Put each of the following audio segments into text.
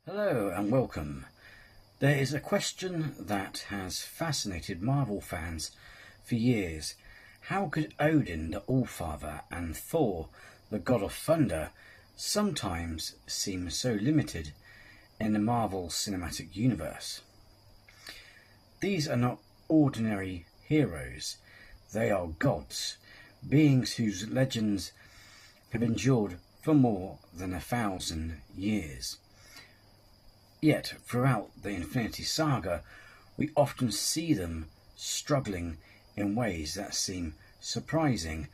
Hello and welcome. There is a question that has fascinated Marvel fans for years. How could Odin, the Allfather, and Thor, the god of thunder, sometimes seem so limited in the Marvel Cinematic Universe? These are not ordinary heroes. They are gods, beings whose legends have endured for more than 1,000 years. Yet, throughout the Infinity Saga, we often see them struggling in ways that seem surprising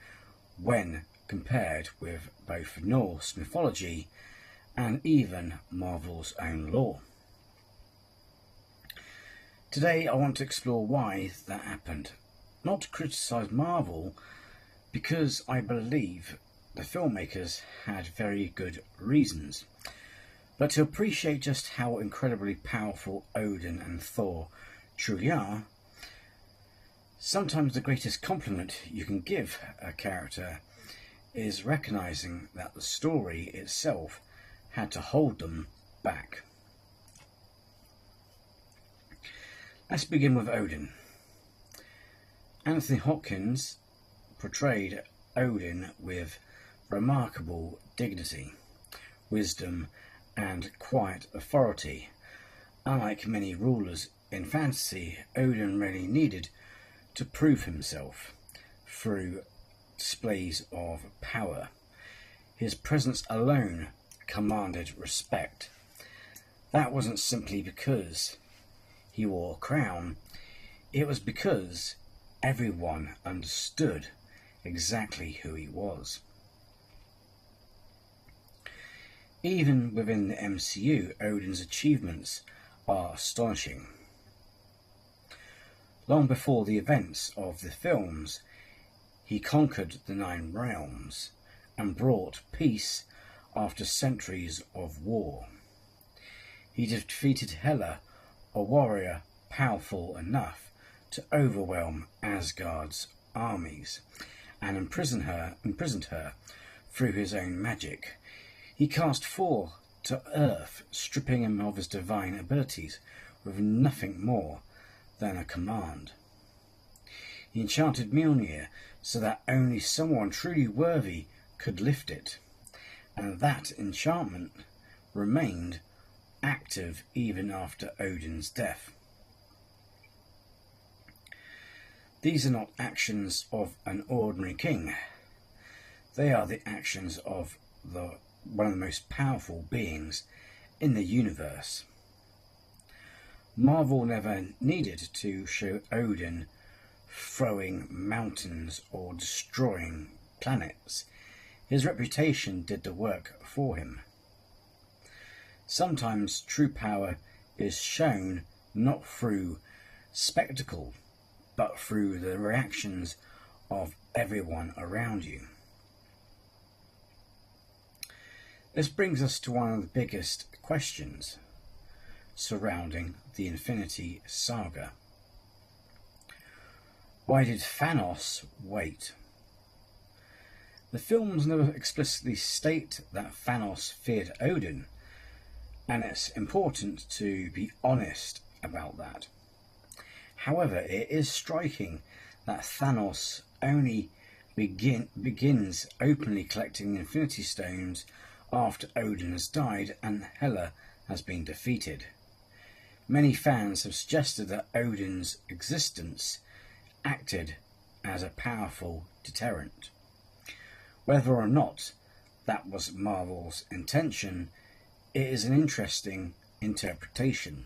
when compared with both Norse mythology and even Marvel's own lore. Today I want to explore why that happened. Not to criticise Marvel, because I believe the filmmakers had very good reasons, but to appreciate just how incredibly powerful Odin and Thor truly are. Sometimes the greatest compliment you can give a character is recognising that the story itself had to hold them back. Let's begin with Odin. Anthony Hopkins portrayed Odin with remarkable dignity, wisdom, and quiet authority. Unlike many rulers in fantasy, Odin really needed to prove himself through displays of power. His presence alone commanded respect. That wasn't simply because he wore a crown, it was because everyone understood exactly who he was. Even within the MCU, Odin's achievements are astonishing. Long before the events of the films, he conquered the 9 realms and brought peace after centuries of war. He defeated Hela, a warrior powerful enough to overwhelm Asgard's armies, and imprisoned her through his own magic. He cast Thor to earth, stripping him of his divine abilities with nothing more than a command. He enchanted Mjolnir so that only someone truly worthy could lift it, and that enchantment remained active even after Odin's death. These are not actions of an ordinary king. They are the actions of one of the most powerful beings in the universe. Marvel never needed to show Odin throwing mountains or destroying planets. His reputation did the work for him. Sometimes true power is shown not through spectacle, but through the reactions of everyone around you. This brings us to one of the biggest questions surrounding the Infinity Saga. Why did Thanos wait? The films never explicitly state that Thanos feared Odin, and it's important to be honest about that. However, it is striking that Thanos only begins openly collecting the Infinity Stones after Odin has died and Hela has been defeated. Many fans have suggested that Odin's existence acted as a powerful deterrent. Whether or not that was Marvel's intention, it is an interesting interpretation.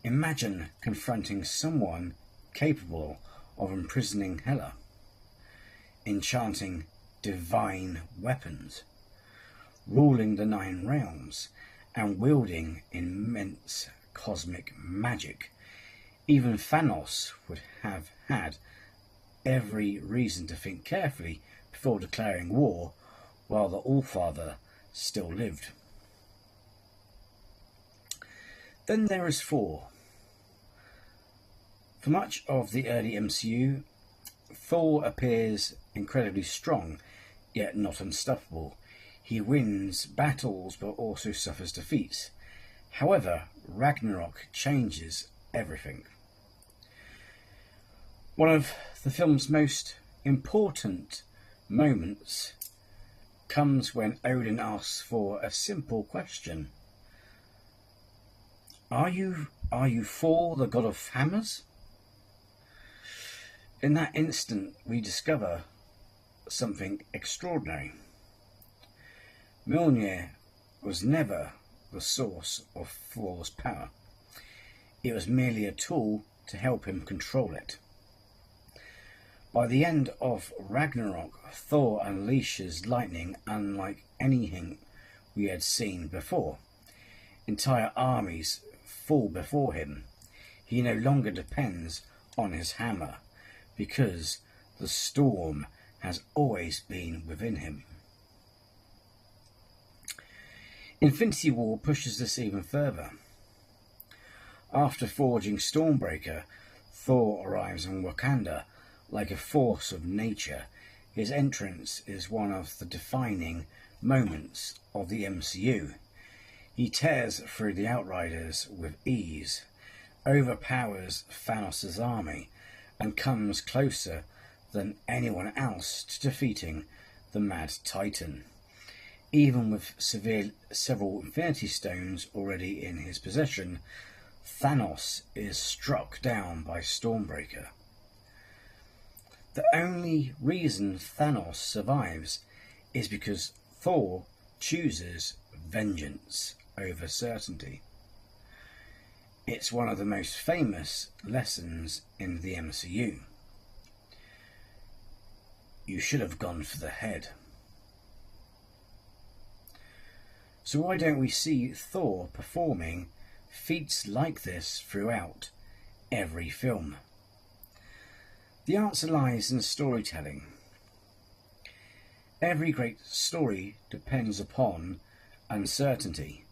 Imagine confronting someone capable of imprisoning Hela, enchanting divine weapons, ruling the 9 realms, and wielding immense cosmic magic. Even Thanos would have had every reason to think carefully before declaring war while the Allfather still lived. Then there is Thor. For much of the early MCU, Thor appears incredibly strong, yet not unstoppable. He wins battles but also suffers defeats. However, Ragnarok changes everything. One of the film's most important moments comes when Odin asks for a simple question. Are you Thor, the god of hammers? In that instant, we discover something extraordinary. Mjolnir was never the source of Thor's power. It was merely a tool to help him control it. By the end of Ragnarok, Thor unleashes lightning unlike anything we had seen before. Entire armies fall before him. He no longer depends on his hammer, because the storm has always been within him. Infinity War pushes this even further. After forging Stormbreaker, Thor arrives on Wakanda like a force of nature. His entrance is one of the defining moments of the MCU. He tears through the Outriders with ease, overpowers Thanos' army, and comes closer than anyone else to defeating the Mad Titan. Even with several Infinity Stones already in his possession, Thanos is struck down by Stormbreaker. The only reason Thanos survives is because Thor chooses vengeance over certainty. It's one of the most famous lessons in the MCU. You should have gone for the head. So why don't we see Thor performing feats like this throughout every film? The answer lies in storytelling. Every great story depends upon uncertainty.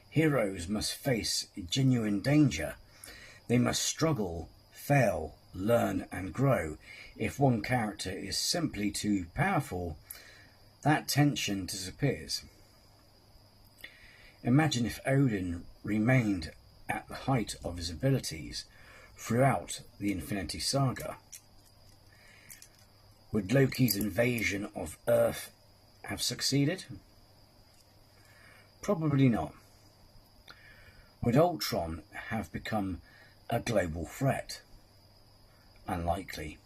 Heroes must face genuine danger. They must struggle, fail, learn and grow. If one character is simply too powerful, that tension disappears. Imagine if Odin remained at the height of his abilities throughout the Infinity Saga. Would Loki's invasion of Earth have succeeded? Probably not. Would Ultron have become a global threat? Unlikely.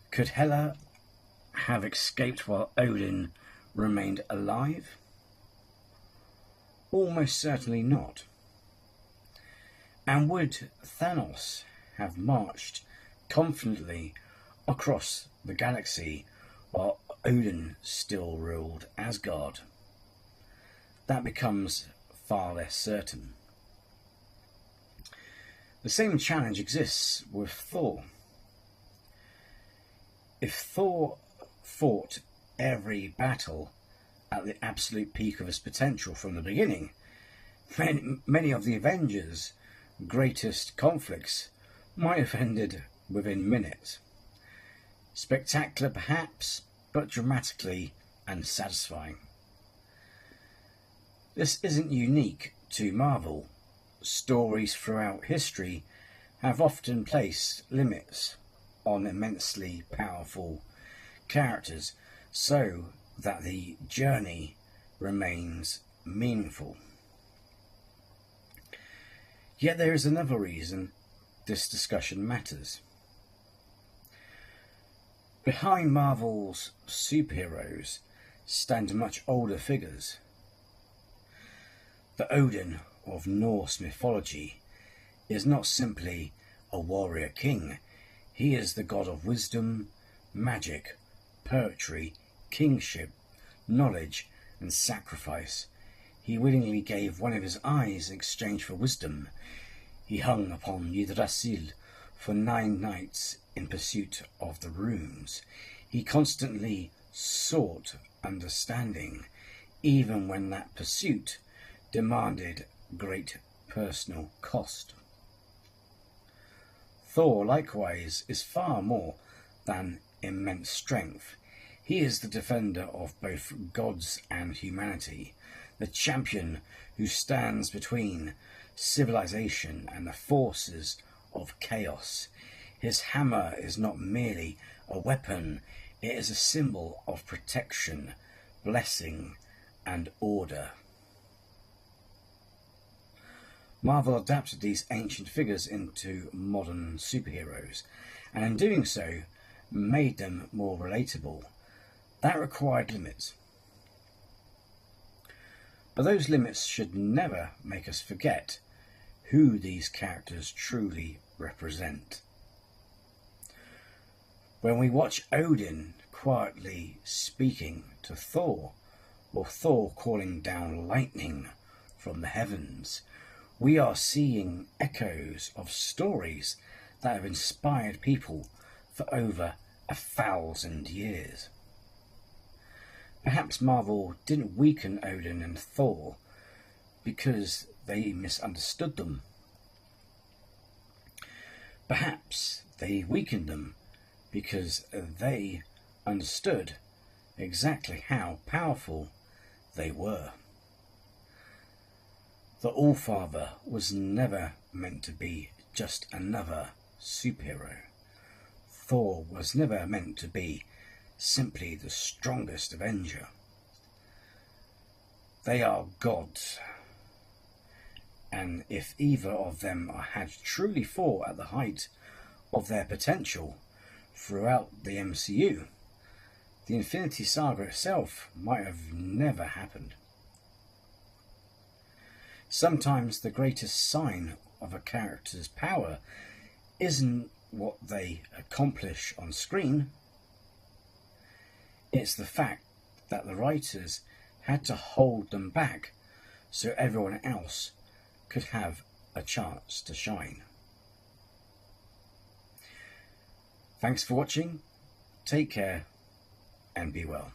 Could Hela have escaped while Odin remained alive? Almost certainly not. And would Thanos have marched confidently across the galaxy while Odin still ruled Asgard? That becomes far less certain. The same challenge exists with Thor. If Thor fought every battle at the absolute peak of his potential from the beginning, many of the Avengers' greatest conflicts might have ended within minutes. Spectacular perhaps, but dramatically unsatisfying. This isn't unique to Marvel. Stories throughout history have often placed limits on immensely powerful characters so that the journey remains meaningful. Yet there is another reason this discussion matters. Behind Marvel's superheroes stand much older figures. The Odin of Norse mythology is not simply a warrior king. He is the god of wisdom, magic, poetry, kingship, knowledge and sacrifice. He willingly gave one of his eyes in exchange for wisdom. He hung upon Yggdrasil for 9 nights in pursuit of the runes. He constantly sought understanding, even when that pursuit demanded great personal cost. Thor, likewise, is far more than immense strength. He is the defender of both gods and humanity, the champion who stands between civilization and the forces of chaos. His hammer is not merely a weapon, it is a symbol of protection, blessing, and order. Marvel adapted these ancient figures into modern superheroes, and in doing so, made them more relatable. That required limits. But those limits should never make us forget who these characters truly represent. When we watch Odin quietly speaking to Thor, or Thor calling down lightning from the heavens, we are seeing echoes of stories that have inspired people for over 1,000 years. Perhaps Marvel didn't weaken Odin and Thor because they misunderstood them. Perhaps they weakened them because they understood exactly how powerful they were. The Allfather was never meant to be just another superhero. Thor was never meant to be simply the strongest Avenger. They are gods, and if either of them had truly fought at the height of their potential throughout the MCU, the Infinity Saga itself might have never happened. Sometimes the greatest sign of a character's power isn't what they accomplish on screen. It's the fact that the writers had to hold them back so everyone else could have a chance to shine. Thanks for watching, take care and be well.